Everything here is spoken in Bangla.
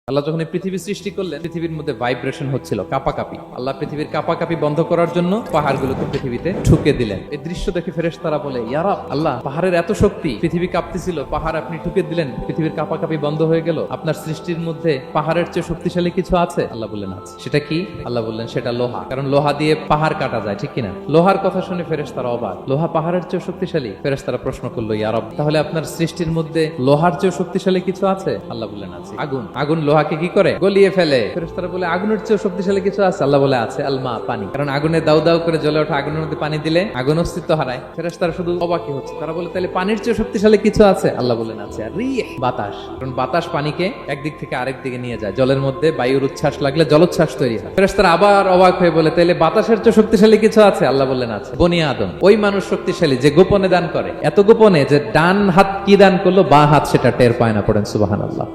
আল্লাহ যখন এই পৃথিবী সৃষ্টি করলেন, পৃথিবীর মধ্যে ভাইব্রেশন হচ্ছিল, কাঁপাকাঁপি। আল্লাহ পৃথিবীর কাঁপাকাঁপি বন্ধ করার জন্য পাহাড়গুলোকে পৃথিবীতে ঠুকে দিলেন। এই দৃশ্য দেখে ফেরেশতারা বলে, ইয়া রাব, আল্লাহ, পাহাড়ের এত শক্তি, পৃথিবী কাঁপতেছিল, পাহাড় আপনি ঠুকে দিলেন, পৃথিবীর কাঁপাকাঁপি বন্ধ হয়ে গেল। আপনার সৃষ্টির মধ্যে পাহাড়ের চেয়ে শক্তিশালী কিছু আছে? আল্লাহ বললেন আছে। সেটা কি? আল্লাহ বললেন সেটা লোহা, কারণ লোহা দিয়ে পাহাড় কাটা যায়, ঠিক কিনা? লোহার কথা শুনে ফেরেশতারা অবাক, লোহা পাহাড়ের চেয়ে শক্তিশালী? ফেরেশতারা প্রশ্ন করলো, ইয়া রাব, তাহলে আপনার সৃষ্টির মধ্যে লোহার চেয়ে শক্তিশালী কিছু আছে? আল্লাহ বললেন আছে। আগুন, আগুন লোহাকে কি করে? গলিয়ে ফেলে। ফেরেশতারা বলে, আগুনের চেয়ে শক্তিশালী কিছু আছে? আল্লাহ বলে আছে, আল মা, পানি। কারণ আগুনে দাউ দাউ করে জ্বলে ওঠা আগুনের মধ্যে পানি দিলে আগুন অস্তিত্ব হারায়। ফেরেশতারা শুধু অবাকই হচ্ছে। তারা বলে, তাহলে পানির চেয়ে শক্তিশালী কিছু আছে? আল্লাহ বলেন আছে, আর রিহ, বাতাস। কারণ বাতাস পানিকে একদিক থেকে আরেক দিকে নিয়ে যায়। জলের মধ্যে বায়ুর উচ্ছ্বাস লাগলে জলোচ্ছ্বাস তৈরি হয়। ফেরেশতারা আবার অবাক হয়ে বলে, তাহলে বাতাসের চেয়ে শক্তিশালী কিছু আছে? আল্লাহ বললেন আছে, বনি আদম। ওই মানুষ শক্তিশালী যে গোপনে দান করে, এত গোপনে যে ডান হাত কি দান করলো, বাঁ হাত সেটা টের পায় না। পড়েন সুবহানাল্লাহ।